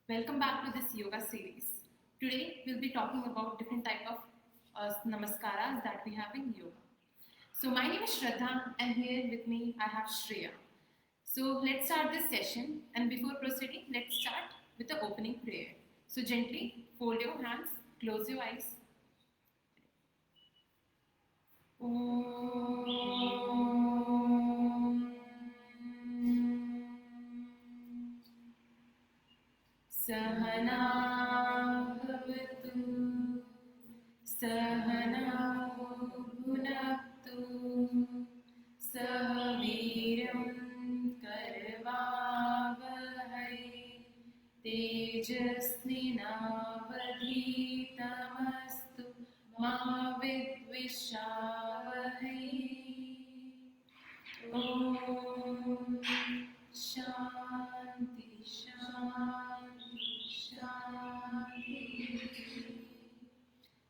Welcome back to this yoga series. Today we'll be talking about different type of namaskaras that we have in yoga. So my name is Shraddha and here with me I have Shreya. So let's start this session and before proceeding let's start with the opening prayer. So gently fold your hands, close your eyes. Om Sahana Bhavatu Sahanau Bhunaktu Sahaviram Karvavahai Tejasvinavadhitamastu Ma Vidvishavahai Om Shanti Shanti Shanti.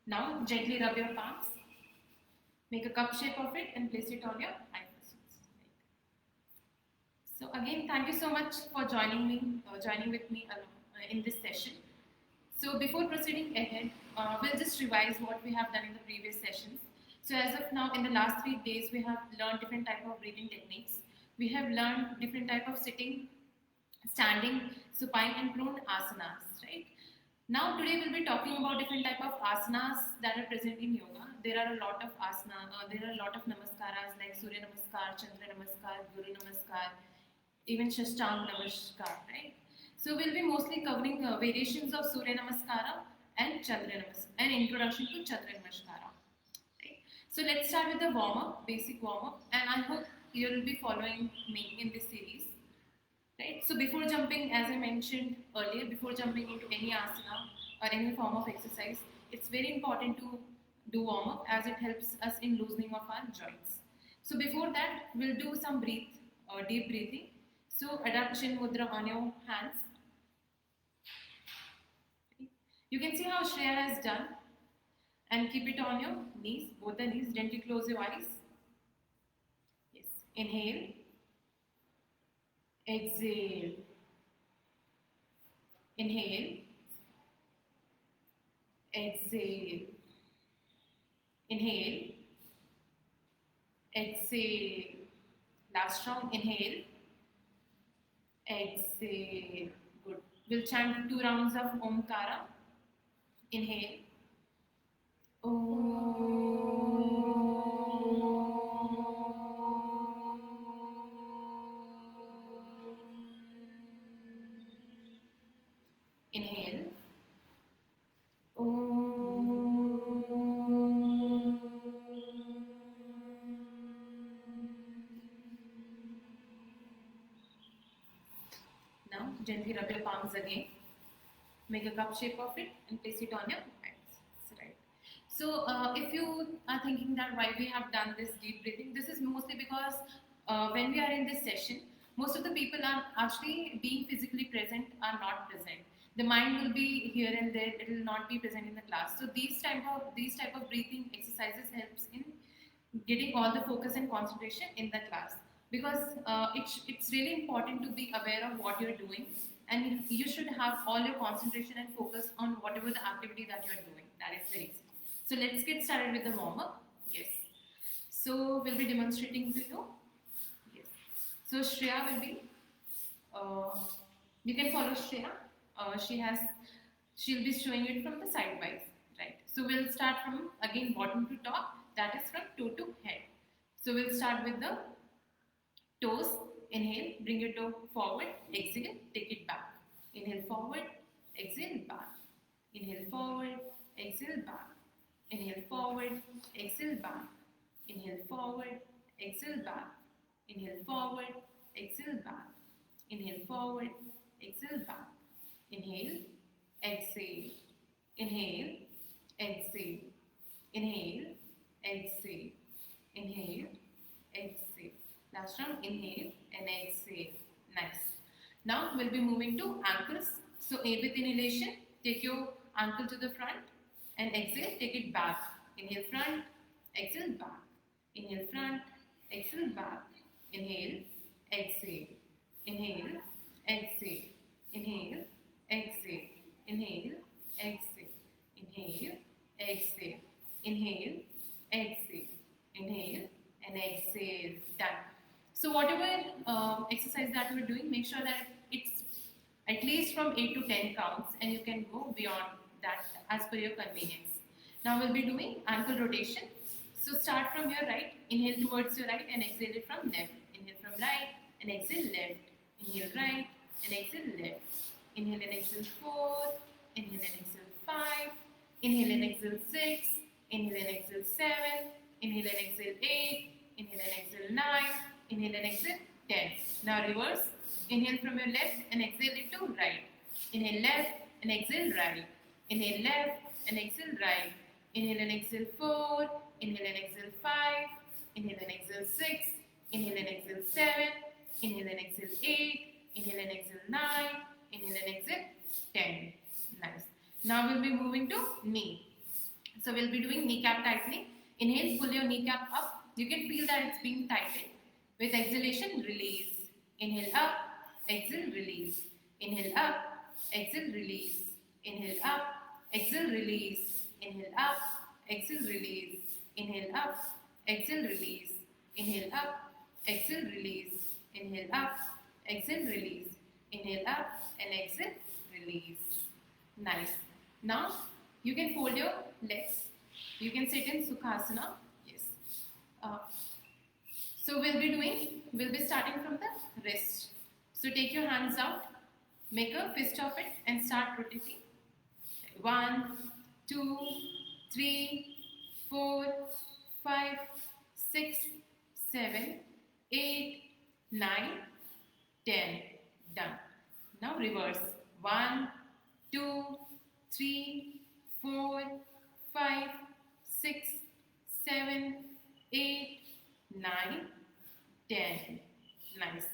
Now gently rub your palms. Make a cup shape of it and place it on your eyebrows. So again, thank you so much for joining with me in this session. So before proceeding ahead, we'll just revise what we have done in the previous sessions. So as of now, in the last 3 days, we have learned different type of breathing techniques. We have learned different type of sitting, standing, supine and prone asanas, right? Now today we'll be talking about different type of asanas that are present in yoga. There are a lot of there are a lot of namaskaras like Surya Namaskar, Chandra Namaskar, Guru Namaskar, even Shashtang Namaskar, right? So we'll be mostly covering variations of Surya Namaskara and Chandra Namaskara, and introduction to Chandra Namaskara. Right? So let's start with the warm up, basic warm up, and I hope you will be following me in this series. Right? So before jumping, as I mentioned earlier, before jumping into any asana or any form of exercise, it's very important to do warm up as it helps us in loosening of our joints. So before that, we'll do some deep breathing. So adapt chin mudra on your hands. You can see how Shreya has done, and keep it on your knees, both the knees. Gently close your eyes. Yes. Inhale. Exhale. Inhale. Exhale. Inhale. Exhale. Last round. Inhale. Exhale. Good. We'll chant 2 rounds of Omkara. Inhale. Inhale. Now gently rub your palms again. Make a cup shape of it and place it on your hands. Right. So if you are thinking that why we have done this deep breathing, this is mostly because when we are in this session, most of the people are actually being physically present are not present. The mind will be here and there; it will not be present in the class. So these type of breathing exercises helps in getting all the focus and concentration in the class because it's really important to be aware of what you're doing and you should have all your concentration and focus on whatever the activity that you're doing. That is very easy. So let's get started with the warm up. Yes. So we'll be demonstrating to you. Yes. So Shreya will be. Uh, you can follow Shreya. She'll be showing it from the side wise, right? So we'll start from again bottom to top. That is from toe to head. So we'll start with the toes. Inhale, bring your toe forward. Exhale, take it back. Inhale forward, exhale back. Inhale forward, exhale back. Inhale forward, exhale back. Inhale forward, exhale back. Inhale forward, exhale back. Inhale forward, exhale back. Inhale, exhale. Inhale, exhale. Inhale, exhale. Inhale, exhale. Last round, inhale and exhale. Nice. Now we'll be moving to ankles. So with inhalation, take your ankle to the front and exhale, take it back. Inhale front, exhale back. Inhale front, exhale back. Inhale, exhale. Inhale, exhale. Inhale, exhale. make sure that it's at least from 8 to 10 counts, and you can go beyond that as per your convenience. Now we'll be doing ankle rotation. So start from your right, inhale towards your right and exhale it from left. Inhale from right and exhale left. Inhale right and exhale left. Inhale and exhale 4. Inhale and exhale 5. Inhale and exhale 6. Inhale and exhale 7. Inhale and exhale 8. Inhale and exhale 9. Inhale and exhale 10. Now reverse. Inhale from your left and exhale it to right. Inhale left and exhale right. Inhale left and exhale right. Inhale and exhale 4. Inhale and exhale 5. Inhale and exhale 6. Inhale and exhale 7. Inhale and exhale 8. Inhale and exhale 9. Inhale and exhale 10. Nice. Now we'll be moving to knee. So we'll be doing kneecap tightening. Inhale, pull your kneecap up. You can feel that it's being tightened. With exhalation, release. Inhale up, exhale, release. Inhale up, exhale, release. Inhale up, exhale, release. Inhale up, exhale, release. Inhale up, exhale, release. Inhale up, exhale, release. Inhale up, exhale, release. Inhale up and exhale, release. Nice. Now you can fold your legs. You can sit in Sukhasana. Yes. So we'll be starting from the wrist. So take your hands out, make a fist of it and start rotating. 1, 2, 3, 4, 5, 6, 7, 8, 9, 10. Done. Now reverse. 1, 2, 3, 4, 5, 6, 7, 8, 9, 10. Nice.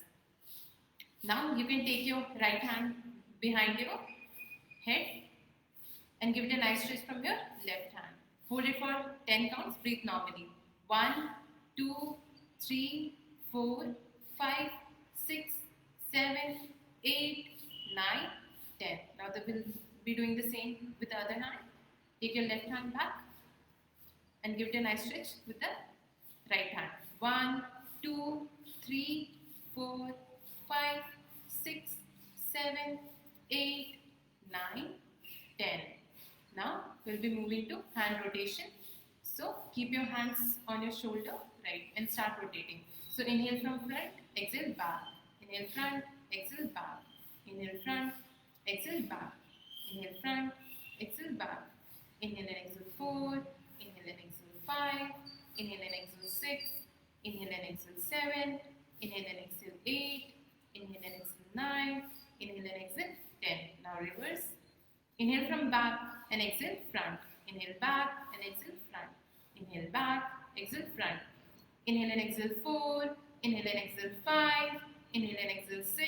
Now you can take your right hand behind your head and give it a nice stretch from your left hand. Hold it for 10 counts. Breathe normally. 1, 2, 3, 4, 5, 6, 7, 8, 9, 10. Now we'll be doing the same with the other hand. Take your left hand back and give it a nice stretch with the right hand. 1, 2, 3, 4, 5, 6, 7, 8, 9, 10. Now we'll be moving to hand rotation. So keep your hands on your shoulder, right, and start rotating. So inhale from front, exhale back. Inhale front, exhale back. Inhale front, exhale back. Inhale front, exhale back. Inhale and exhale 4. Inhale and exhale 5. Inhale and exhale 6. Inhale and exhale 7. Inhale and exhale 8. Inhale and exhale 9. Inhale and exhale 10. Now reverse. Inhale from back and exhale front. Inhale back and exhale front. Inhale back, exhale front. Inhale and exhale 4. Inhale and exhale 5. Inhale and exhale 6.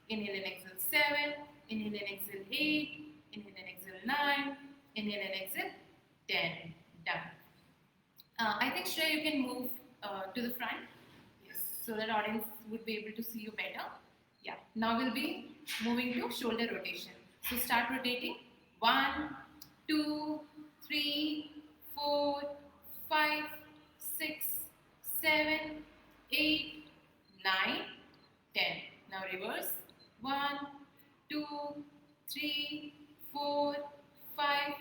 Inhale and exhale 7. Inhale and exhale 8. Inhale and exhale 9. Inhale and exhale 10. Done. I think Shreya, you can move to the front. Yes, so that audience would be able to see you better. Yeah. Now we'll be moving to shoulder rotation. So start rotating. 1, 2, 3, 4, 5, 6, 7, 8, 9, 10. Now reverse. 1, 2, 3, 4, 5,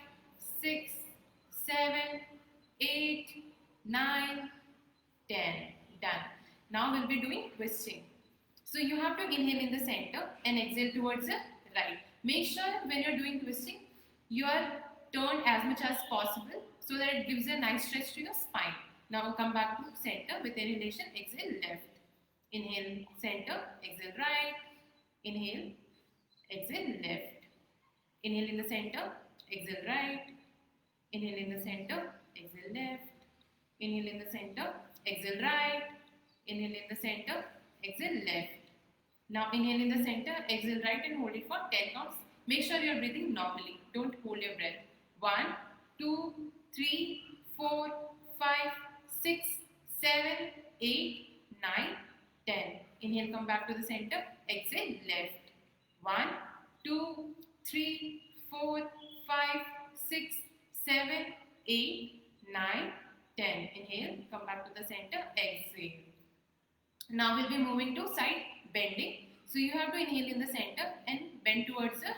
6, 7, 8, 9, 10. Done. Now we'll be doing twisting. So you have to inhale in the center and exhale towards the right. Make sure when you're doing twisting, you are turned as much as possible so that it gives a nice stretch to your spine. Now come back to center with inhalation, exhale left. Inhale center, exhale right. Inhale, exhale left. Inhale in the center, exhale right. Inhale in the center, exhale left. Inhale in the center, exhale right. Inhale in the center, exhale left. Now inhale in the center, exhale right and hold it for 10 counts. Make sure you are breathing normally. Don't hold your breath. 1, 2, 3, 4, 5, 6, 7, 8, 9, 10. Inhale, come back to the center. Exhale left. 1, 2, 3, 4, 5, 6, 7, 8, 9, 10. Inhale, come back to the center. Exhale. Now we'll be moving to side bending. So you have to inhale in the center and bend towards the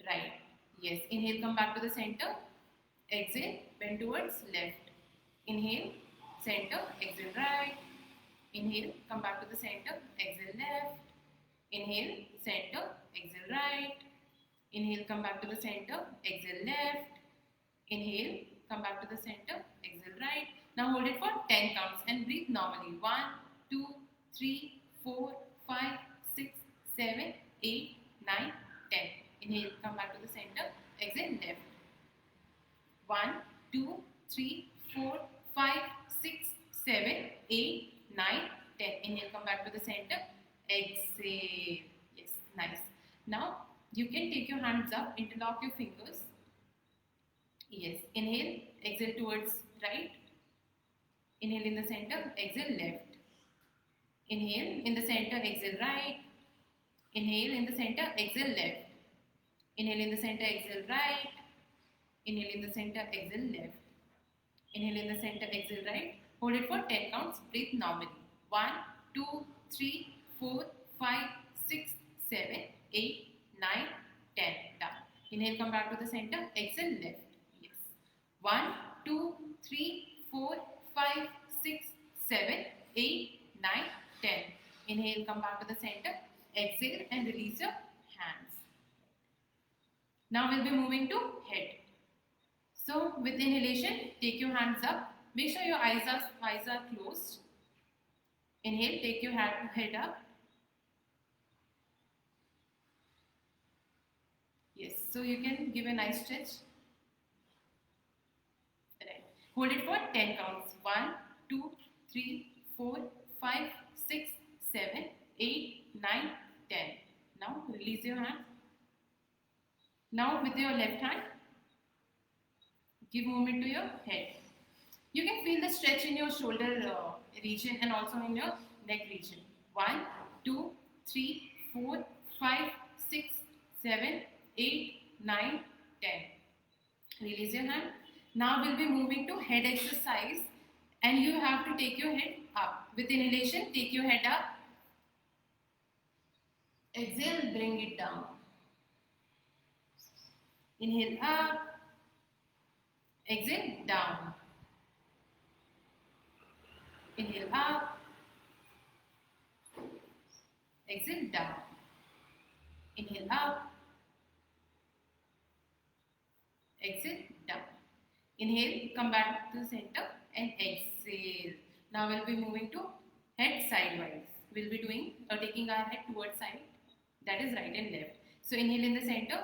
right. Yes, inhale, come back to the center. Exhale, bend towards left. Inhale, center, exhale right. Inhale, come back to the center, exhale left. Inhale, center, exhale right. Inhale, come back to the center, exhale left. Inhale, come back to the center, exhale right. Now hold it for 10 counts and breathe normally. 1, 2, 3, 4, 5, 6, 7, 8, 9, 10. Inhale, come back to the center, exhale left. 1, 2, 3, 4, 5, 6, 7, 8, 9, 10. Inhale, come back to the center, exhale. Yes, nice. Now you can take your hands up, interlock your fingers. Yes, inhale, exhale towards right. Inhale in the center, exhale left. Inhale in the center, exhale right. Inhale in the center, exhale left. Inhale in the center, exhale right. Inhale in the center, exhale left. Inhale in the center, exhale right. Hold it for 10 counts. Breathe normally. 1, 2, 3, 4, 5, 6, 7, 8, 9, 10. Done. Inhale, come back to the center. Exhale left. Yes. 1, 2, 3, 4, 5, 6, 7, 8, 9, 10. Inhale, come back to the center. Exhale and release your hands. Now we'll be moving to head. So with inhalation, take your hands up. Make sure your eyes are closed. Inhale, take your head up. Yes, so you can give a nice stretch. Right. Hold it for 10 counts. 1, 2, 3, 4, 5, 6, 7, 8, 9, 10. Now release your hand. Now with your left hand, give movement to your head. You can feel the stretch in your shoulder region and also in your neck region. 1, 2, 3, 4, 5, 6, 7, 8, 9, 10. Release your hand. Now we'll be moving to head exercise and you have to take your head up. With inhalation, take your head up. Exhale, bring it down. Inhale up. Exhale, down. Inhale up. Exhale, down. Inhale up. Exhale, down. Inhale, come back to the center and exhale. Now we'll be moving to head sidewise. We'll be doing taking our head towards side. That is right and left. So inhale in the center,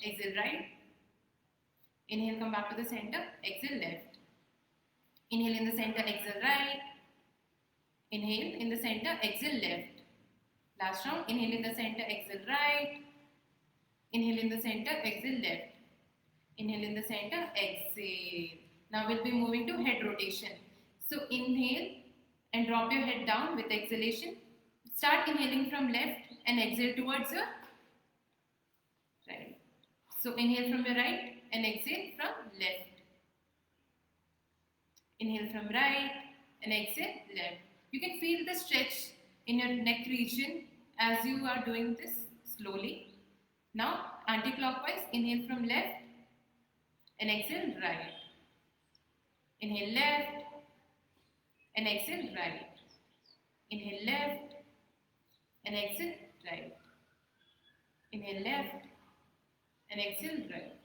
exhale right. Inhale, come back to the center, exhale left. Inhale in the center, exhale right. Inhale in the center, exhale left. Last round, inhale in the center, exhale right. Inhale in the center, exhale left. Inhale in the center, exhale. Now we'll be moving to head rotation. So inhale and drop your head down with exhalation. Start inhaling from left and exhale towards your right. So inhale from your right and exhale from left. Inhale from right and exhale left. You can feel the stretch in your neck region as you are doing this slowly. Now anti-clockwise, inhale from left and exhale right. Inhale left and exhale right. Inhale left and exhale right. Inhale left and exhale right.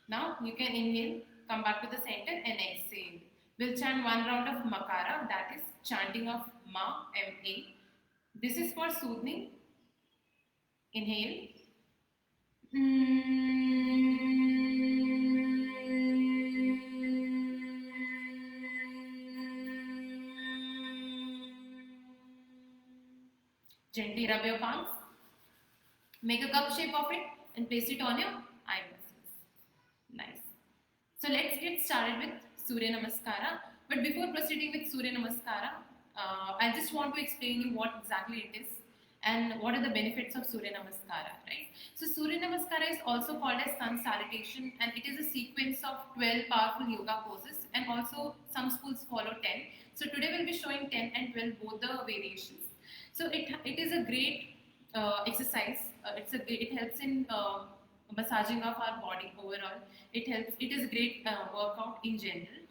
Now you can inhale, come back to the center and exhale. We'll chant one round of Makara, that is chanting of Ma, M-A. This is for soothing. Inhale. Gently rub your palms. Make a cup shape of it and place it on your eye muscles. Nice. So let's get started with Surya Namaskara. But before proceeding with Surya Namaskara, I just want to explain you what exactly it is and what are the benefits of Surya Namaskara, right? So Surya Namaskara is also called as Sun Salutation, and it is a sequence of 12 powerful yoga poses, and also some schools follow 10. So today we'll be showing 10 and 12, both the variations. So it is a great exercise. It helps in massaging of our body overall. It is a great workout in general,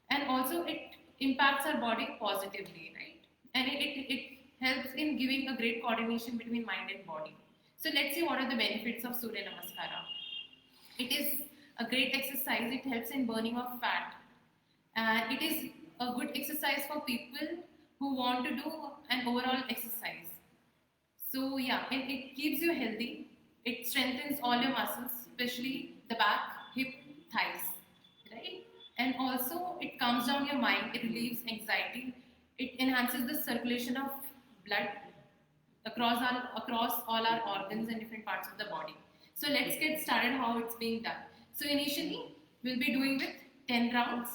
and also it impacts our body positively, right? And it helps in giving a great coordination between mind and body. So let's see what are the benefits of Surya Namaskara. It is a great exercise. It helps in burning of fat, and it is a good exercise for people who want to do an overall exercise. So yeah, it keeps you healthy. It strengthens all your muscles, especially the back, hip, thighs, right? And also it calms down your mind. It relieves anxiety. It enhances the circulation of blood across all our organs and different parts of the body. So let's get started how it's being done. So initially we'll be doing with 10 rounds,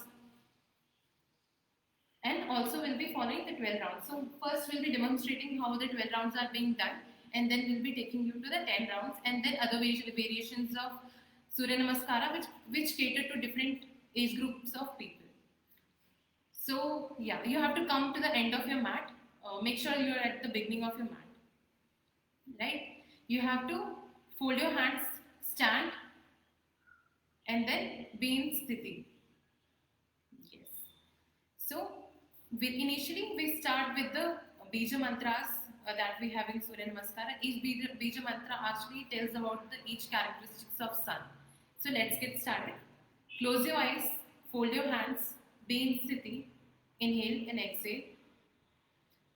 and also we'll be following the 12 rounds. So first we'll be demonstrating how the 12 rounds are being done, and then we'll be taking you to the 10 rounds, and then other variations of Surya Namaskara which cater to different age groups of people. So yeah, you have to come to the end of your mat. Make sure you're at the beginning of your mat, right? You have to fold your hands, stand, and then be in sthiti. Yes. So initially we start with the Bija mantras that we have in Surya Namaskara. Each Bija mantra actually tells about each characteristics of sun. So let's get started. Close your eyes, fold your hands, be in sthiti, inhale and exhale.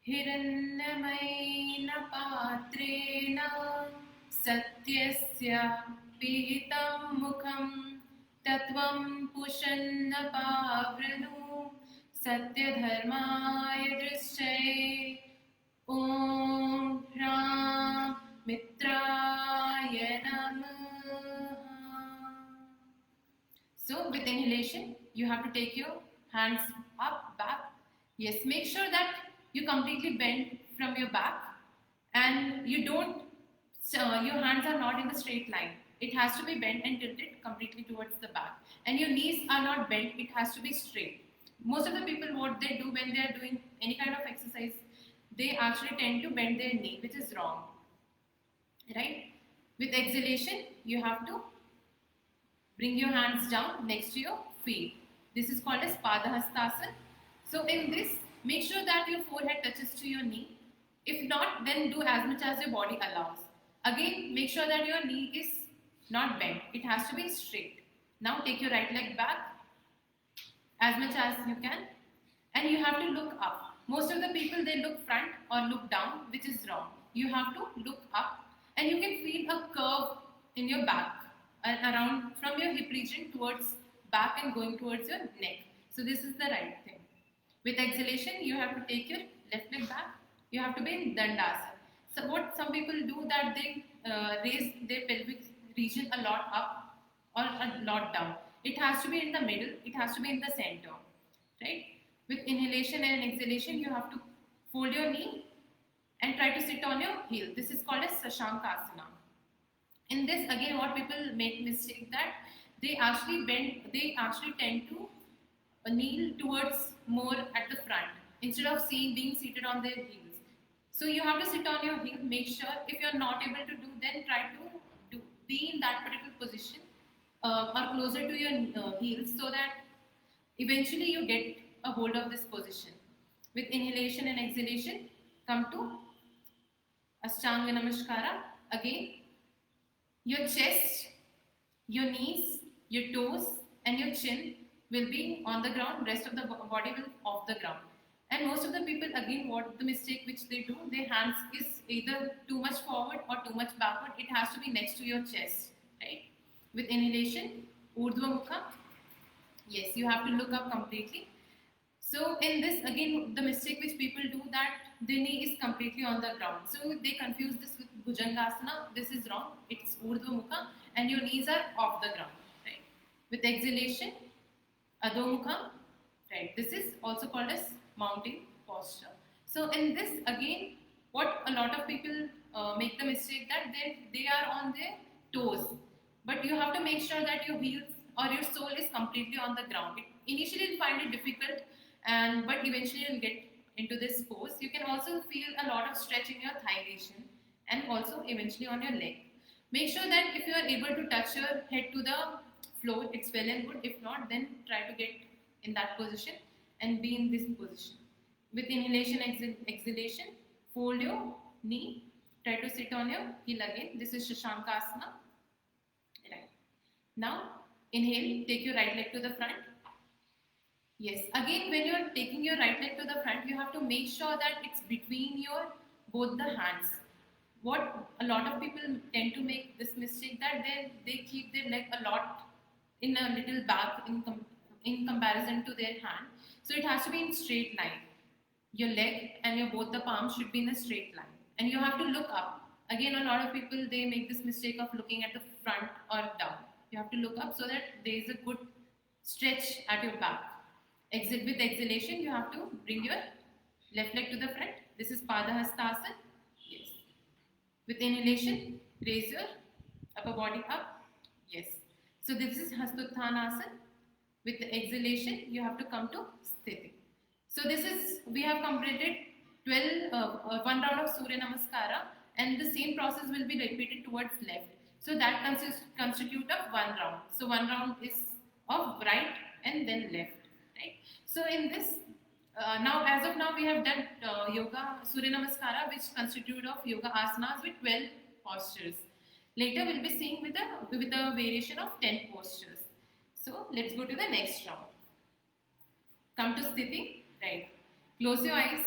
हिरण्यमयेन पात्रेण सत्यस्य पीतं मुखं तत्त्वं पुषन्न पावृणु सत्यधर्माय दृश्यये ॐ ह्रां मित्राय नमः. So with inhalation, you have to take your hands up, back. Yes, make sure that you completely bend from your back, and you don't, your hands are not in the straight line. It has to be bent and tilted completely towards the back, and your knees are not bent. It has to be straight. Most of the people, what they do when they are doing any kind of exercise, they actually tend to bend their knee, which is wrong, right? With exhalation, you have to bring your hands down next to your feet. This is called as Padahastasana. So in this, make sure that your forehead touches to your knee. If not, then do as much as your body allows. Again, make sure that your knee is not bent. It has to be straight. Now take your right leg back as much as you can, and you have to look up. Most of the people, they look front or look down, which is wrong. You have to look up, and you can feel a curve in your back around from your hip region towards back and going towards your neck. So this is the right thing. With exhalation, you have to take your left leg back. You have to be in Dandasana. So what some people do, that they raise their pelvic region a lot up or a lot down. It has to be in the middle. It has to be in the center, right? With inhalation and exhalation, you have to fold your knee and try to sit on your heel. This is called as Sashankasana. In this, again, what people make mistake, that they actually tend to kneel towards more at the front instead of being seated on their heels. So you have to sit on your heel. Make sure, if you are not able to do, then try to be in that particular position or closer to your heels, so that eventually you get a hold of this position. With inhalation and exhalation, come to Ashtanga Namaskara. Again, your chest, your knees, your toes and your chin will be on the ground. Rest of the body will off the ground. And most of the people, again, what the mistake which they do, their hands is either too much forward or too much backward. It has to be next to your chest, right? With inhalation, Urdhva Mukha. Yes, you have to look up completely. So in this, again, the mistake which people do, that the knee is completely on the ground. So they confuse this with Bhujangasana. This is wrong. It's Urdhva Mukha and your knees are off the ground, right? With exhalation, Adho Mukha, right? This is also called as mountain posture. So in this, again, what a lot of people make the mistake, that they are on their toes. But you have to make sure that your heels or your sole is completely on the ground. Initially, you'll find it difficult, but eventually you'll get into this pose. You can also feel a lot of stretch in your thigh region, and also eventually on your leg. Make sure that if you are able to touch your head to the floor, it's well and good. If not, then try to get in that position and be in this position. With inhalation, exhalation, fold your knee, try to sit on your heel again. This is Shashankasana. Right. Now, inhale, take your right leg to the front. Yes, again, when you're taking your right leg to the front, you have to make sure that it's between your both the hands. What a lot of people tend to make this mistake, that they keep their leg a lot in a little back in comparison to their hand. So it has to be in straight line. Your leg and your both the palms should be in a straight line, and you have to look up. Again, a lot of people, they make this mistake of looking at the front or down. You have to look up so that there is a good stretch at your back. Exit with exhalation, you have to bring your left leg to the front. This is Padahastasana. Yes. With inhalation, raise your upper body up. Yes. So this is Hastottanasana. With the exhalation, you have to come to Sthiti. So this is, we have completed 1 round of Surya Namaskara, and the same process will be repeated towards left. So that constitute of 1 round. So 1 round is of right and then left. Right? So in this, now as of now we have done yoga Surya Namaskara, which constitute of yoga asanas with 12 postures. Later we'll be seeing with a variation of 10 postures. So let's go to the next round. Come to Sthiti. Right. Close your eyes.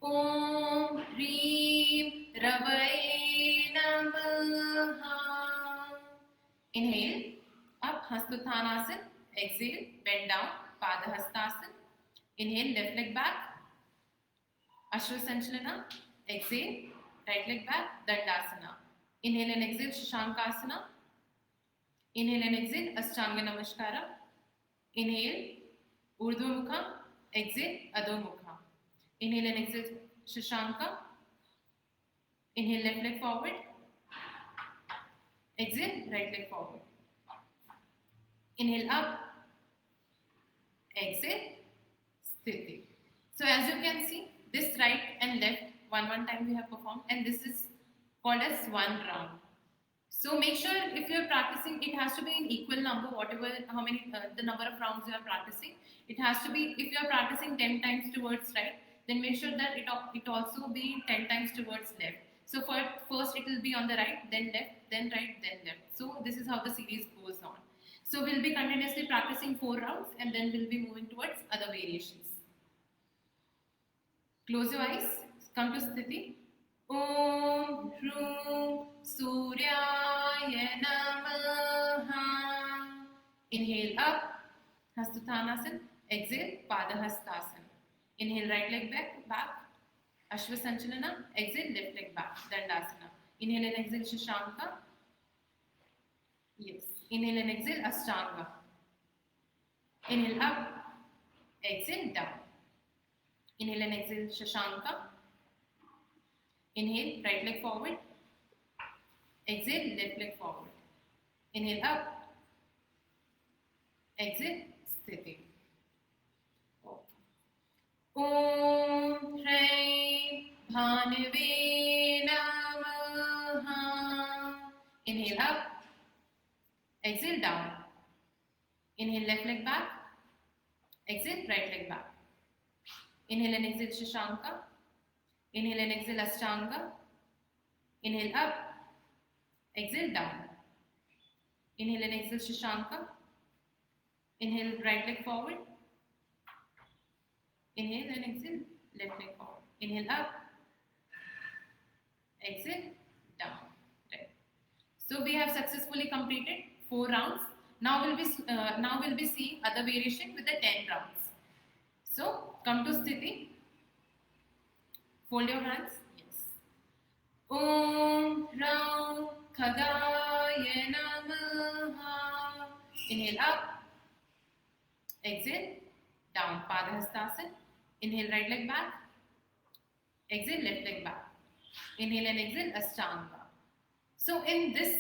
Om Reem Ravai Namaha. Inhale. Up. Hastottanasana. Exhale. Bend down. Padahastasana. Inhale. Left leg back. Ashwasanchalana. Exhale. Right leg back. Dandasana. Inhale and exhale. Shashankasana. Inhale and exhale. Ashtanga Namaskara. Inhale. Urdhva Mukha. Exhale. Adho Mukha. Inhale and exhale. Shashanka. Inhale. Left leg forward. Exhale. Right leg forward. Inhale up. Exhale. Sthiti. So as you can see, this right and left one time we have performed, and this is called as 1 round. So make sure if you are practicing, it has to be in equal number, whatever, how many, the number of rounds you are practicing. It has to be, if you are practicing 10 times towards right, then make sure that it also be 10 times towards left. So first it will be on the right, then left, then right, then left. So this is how the series goes on. So we'll be continuously practicing 4 rounds, and then we'll be moving towards other variations. Close your eyes, come to Sthiti. Om Hroom Suryaya Namaha. Inhale up, Hastottanasana. Exhale, Padahastasana. Inhale, right leg back, Ashwasanchalana. Exhale, left leg back, Dandasana. Inhale and exhale, Shashanka. Yes. Inhale and exhale, Ashtanga. Inhale up, exhale down. Inhale and exhale, Shashanka. Inhale, right leg forward. Exhale, left leg forward. Inhale up. Exhale, Sthiti. Om Hraim Bhanave Namaha. Inhale up. Exhale down. Inhale, left leg back. Exhale, right leg back. Inhale and exhale, Shashanka. Inhale and exhale, Ashtanga. Inhale up. Exhale down. Inhale and exhale, Shashanka. Inhale, right leg forward. Inhale and exhale, left leg forward. Inhale up. Exhale down. Right. So we have successfully completed 4 rounds. Now we'll be seeing other variation with the 10 rounds. So come to Sthiti. Fold your hands. Yes. Om Ram Khagaya Namaha. Inhale up. Exhale down. Padahastasana. Inhale, right leg back. Exhale, left leg back. Inhale and exhale, Ashtanga. So in this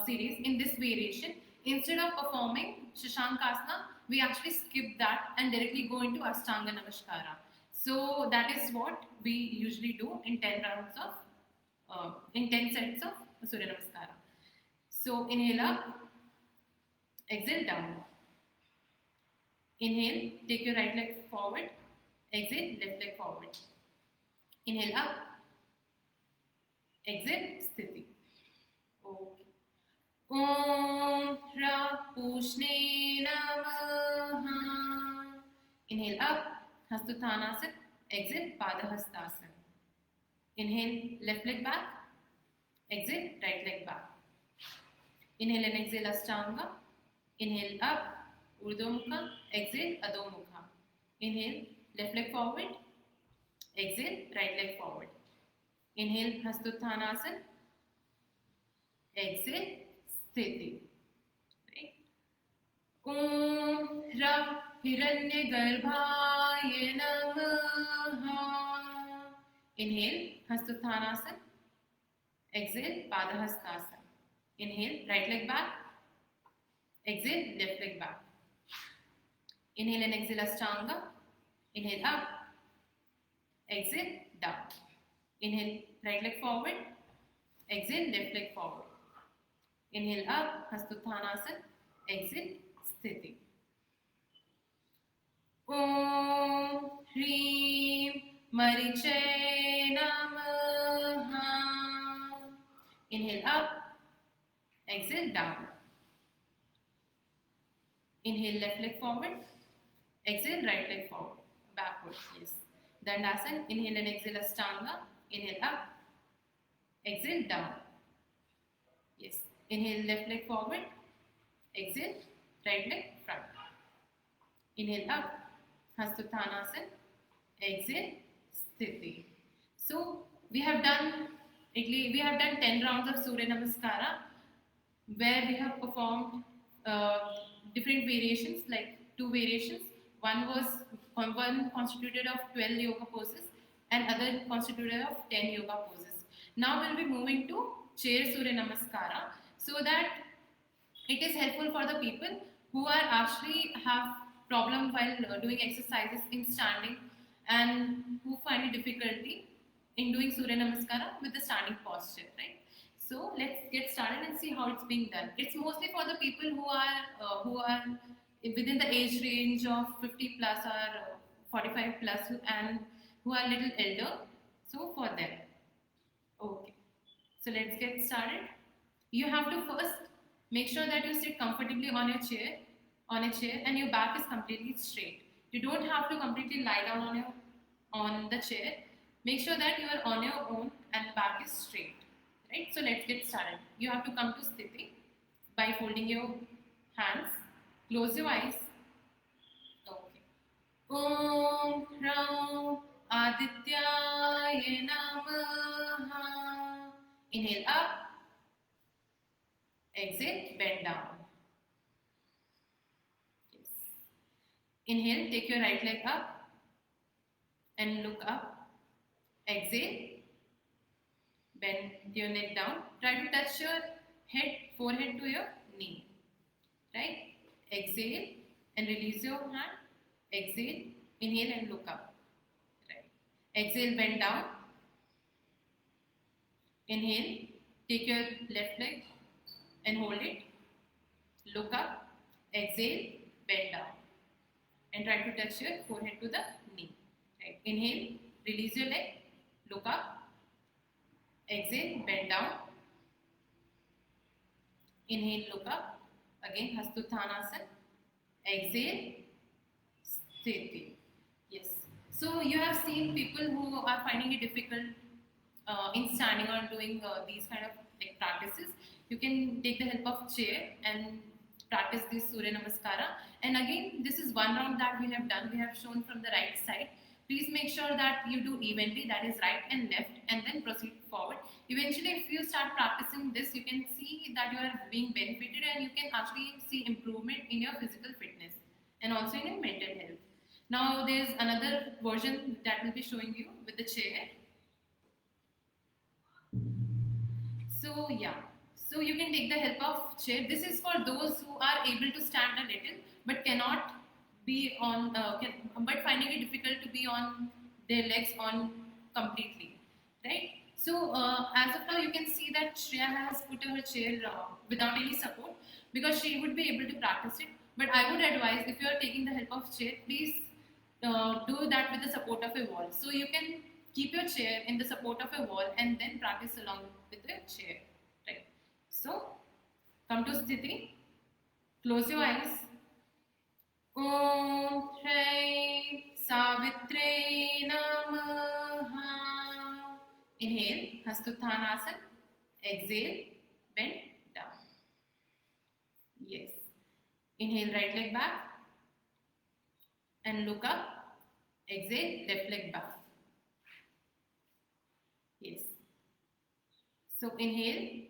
series, in this variation, instead of performing Shashankasana, we actually skip that and directly go into Ashtanga Namaskara. So that is what we usually do in 10 rounds of, in 10 sets of Surya Namaskara. So inhale up, exhale down. Inhale, take your right leg forward, exhale, left leg forward. Inhale up, exhale, sthiti. Okay. Om Ra Pushne Namaha. Inhale up, Hastuttanasana. Exhale, Padahastasana. Inhale, left leg back. Exhale, right leg back. Inhale and exhale, Ashtanga. Inhale up, Urdhva Mukha. Exhale, Adho Mukha. Inhale, left leg forward. Exhale, right leg forward. Inhale, Hastuttanasana. Exhale, Sthiti. Right? Om Ra Hiranyagarbhaye Namaha. Inhale, Hastuttanasana. Exhale, Padahastasana. Inhale, right leg back. Exhale, left leg back. Inhale and exhale, Ashtanga. Inhale up. Exhale, down. Inhale, right leg forward. Exhale, left leg forward. Inhale up, Hastuttanasana. Exhale, Sthiti. Om Hreem Mariche Namaha. Inhale up, exhale down. Inhale, left leg forward. Exhale, right leg forward. Backward, yes. Dandasana. Inhale and exhale, Ashtanga. Inhale up. Exhale down. Yes. Inhale, left leg forward. Exhale, right leg front. Inhale up. Hastuttanasana. Exhale, Sthiti. So we have done 10 rounds of Surya Namaskara, where we have performed different variations, like 2 variations. One constituted of 12 yoga poses and other constituted of 10 yoga poses. Now we'll be moving to chair Surya Namaskara, so that it is helpful for the people who are actually have problem while doing exercises in standing and who find it difficulty in doing Surya Namaskara with the standing posture, right? So let's get started and see how it's being done. It's mostly for the people who are within the age range of 50 plus or 45 plus and who are a little elder. So for them. Okay. So let's get started. You have to first make sure that you sit comfortably on a chair, and your back is completely straight. You don't have to completely lie down on the chair. Make sure that you are on your own and back is straight. Right? So let's get started. You have to come to Sthiti by folding your hands. Close your eyes. Okay. Om Ram Adityaya Namaha. Inhale up. Exhale, bend down. Yes. Inhale, take your right leg up and look up. Exhale, bend your neck down. Try to touch your forehead to your knee. Right? Exhale and release your hand. Exhale, inhale and look up. Right. Exhale, bend down. Inhale, take your left leg and hold it. Look up. Exhale, bend down. And try to touch your forehead to the knee. Right. Inhale, release your leg. Look up. Exhale, bend down. Inhale, look up. Again, Hastuttanasana. Exhale, Sthiti. Yes. So you have seen people who are finding it difficult in standing or doing these kind of like practices. You can take the help of chair and practice this Surya Namaskara. And again, this is one round that we have done. We have shown from the right side. Please make sure that you do evenly, that is right and left, and then proceed forward. Eventually, if you start practicing this, you can see that you are being benefited and you can actually see improvement in your physical fitness and also in your mental health. Now, there's another version that will be showing you with the chair. So, yeah. So, you can take the help of chair. This is for those who are able to stand a little but cannot be on, but finding it difficult to be on their legs on completely, right? So as of now, you can see that Shreya has put her chair without any support because she would be able to practice it. But I would advise, if you are taking the help of chair, please do that with the support of a wall. So you can keep your chair in the support of a wall and then practice along with the chair, right? So come to Sthiti, close your eyes. Om Shri Savitri Namaha. Inhale, Hastuttanasana. Exhale, bend down. Yes. Inhale, right leg back and look up. Exhale, left leg back. Yes. So inhale,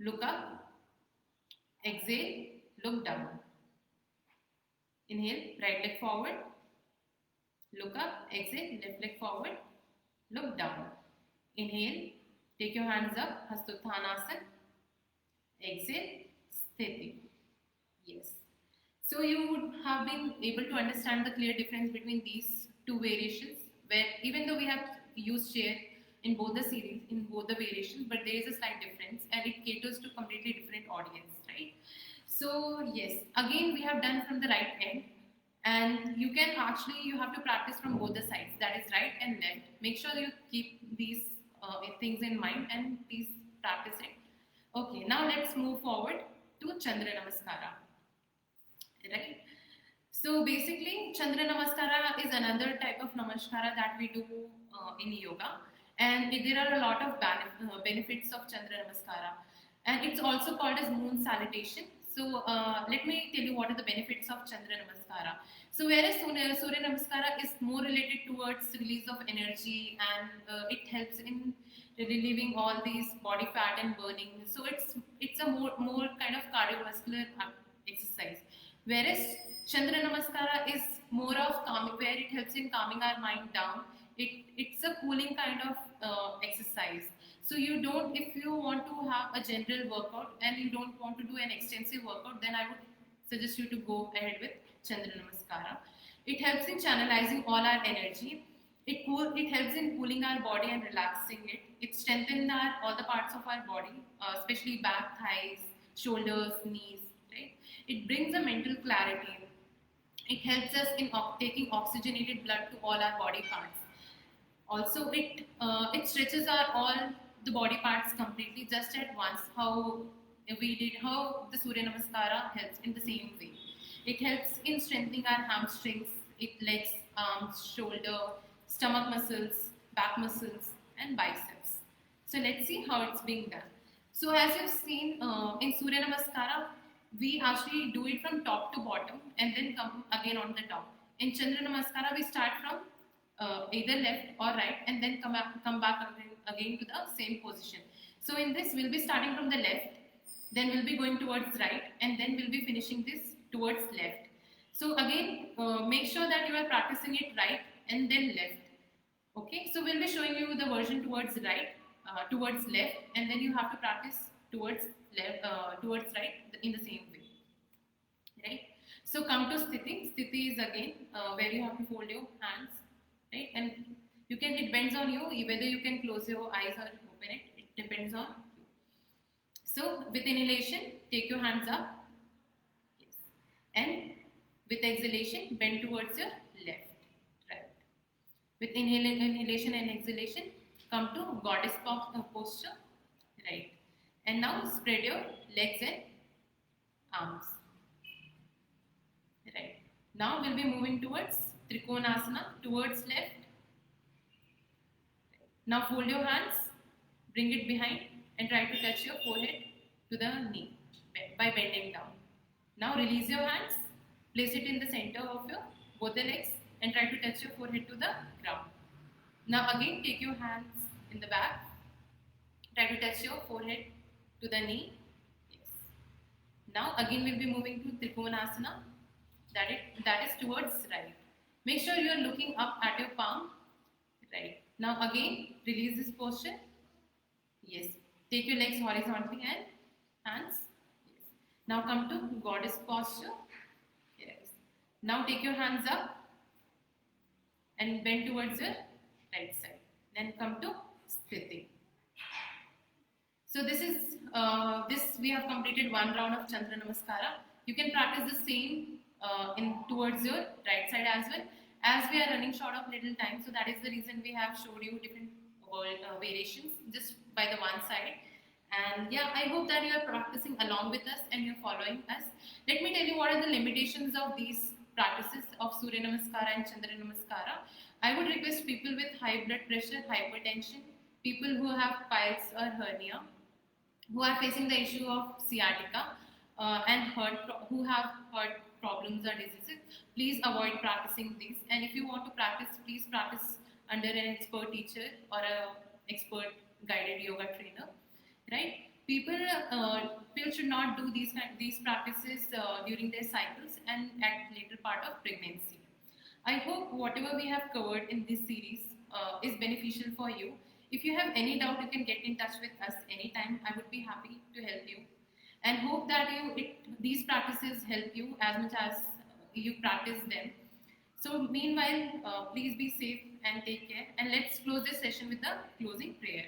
look up. Exhale, look down. Inhale, right leg forward. Look up. Exhale, left leg forward. Look down. Inhale, take your hands up. Hastuttanasana. Exhale, Sthiti. Yes. So you would have been able to understand the clear difference between these two variations, where even though we have used chair in both the series, in both the variations, but there is a slight difference and it caters to completely different audience, right? So yes, again we have done from the right end, and you can actually, you have to practice from both the sides, that is right and left. Make sure you keep these things in mind and please practice it. Okay, now let's move forward to Chandra Namaskara. Right? So basically, Chandra Namaskara is another type of Namaskara that we do in yoga, and there are a lot of benefits of Chandra Namaskara, and it's also called as moon salutation. So let me tell you what are the benefits of Chandra Namaskara. So whereas Surya Namaskara is more related towards release of energy, and it helps in relieving all these body fat and burning. So it's a more kind of cardiovascular exercise. Whereas Chandra Namaskara is more of calming, where it helps in calming our mind down. It's a cooling kind of exercise. So you don't, if you want to have a general workout and you don't want to do an extensive workout, then I would suggest you to go ahead with Chandra Namaskara. It helps in channelizing all our energy. It helps in cooling our body and relaxing it. It strengthens all the parts of our body, especially back, thighs, shoulders, knees. Right? It brings a mental clarity. It helps us in taking oxygenated blood to all our body parts. Also, it stretches all the body parts completely just at once. How the Surya Namaskara helps in the same way. It helps in strengthening our hamstrings, legs, arms, shoulder, stomach muscles, back muscles, and biceps. So let's see how it's being done. So as you've seen in Surya Namaskara, we actually do it from top to bottom and then come again on the top. In Chandra Namaskara, we start from either left or right and then come back again to the same position. So in this, we'll be starting from the left, then we'll be going towards right, and then we'll be finishing this towards left. So again, make sure that you are practicing it right and then left. Okay, so we'll be showing you the version towards right, towards left, and then you have to practice towards left, towards right in the same way. Right? So come to Sthiti. Sthiti is again where you have to fold your hands, right? And you can, it depends on you whether you can close your eyes or open it. It depends on you. So with inhalation, take your hands up. Yes. And with exhalation, bend towards your left. Right. With inhalation and exhalation, come to goddess posture. Right. And now spread your legs and arms. Right. Now we'll be moving towards Trikonasana, towards left. Now fold your hands, bring it behind and try to touch your forehead to the knee by bending down. Now release your hands, place it in the center of your both the legs and try to touch your forehead to the ground. Now again take your hands in the back, try to touch your forehead to the knee. Yes. Now again we'll be moving to Trikonasana, that is towards right. Make sure you are looking up at your palm. Right. Now again release this posture. Yes. Take your legs horizontally and hands. Yes. Now come to goddess posture. Yes. Now take your hands up. and bend towards your right side. Then come to Sthiti. So this we have completed one round of Chandra Namaskara. You can practice the same in towards your right side as well. As we are running short of little time, so that is the reason we have showed you different variations just by the one side. And yeah, I hope that you are practicing along with us and you're following us. Let me tell you what are the limitations of these practices of Surya Namaskara and Chandra Namaskara. I would request people with high blood pressure, hypertension, people who have piles or hernia, who are facing the issue of sciatica and who have heart problems or diseases, please avoid practicing these. And if you want to practice, please practice under an expert teacher or a expert guided yoga trainer, right? People should not do these practices during their cycles and at later part of pregnancy. I hope whatever we have covered in this series is beneficial for you. If you have any doubt, you can get in touch with us anytime. I would be happy to help you, and hope that these practices help you as much as you practice them. So meanwhile, please be safe and take care. And let's close this session with a closing prayer.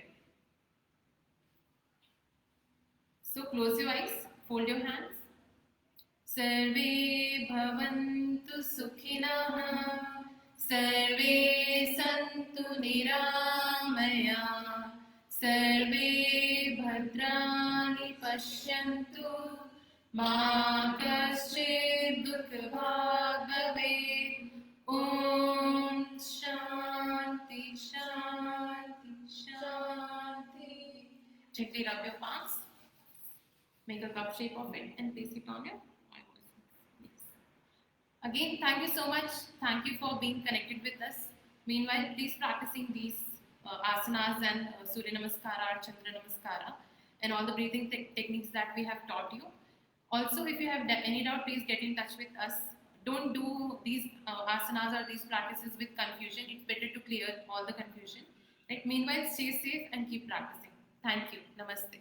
So close your eyes, fold your hands. Sarve bhavantu sukhinah, sarve santu niramaya, sarve bhadrani pashyantu, ma kaschid dukha bhavet. Om Shanti Shanti Shanti. Gently rub your palms. Make a cup shape of it and place it on your eyeballs. Yes. Again, thank you so much. Thank you for being connected with us. Meanwhile, please practicing these asanas and Surya Namaskara, Chandra Namaskara, and all the breathing techniques that we have taught you. Also, if you have any doubt, please get in touch with us. Don't do these asanas or these practices with confusion. It's better to clear all the confusion. Right? Meanwhile, stay safe and keep practicing. Thank you. Namaste.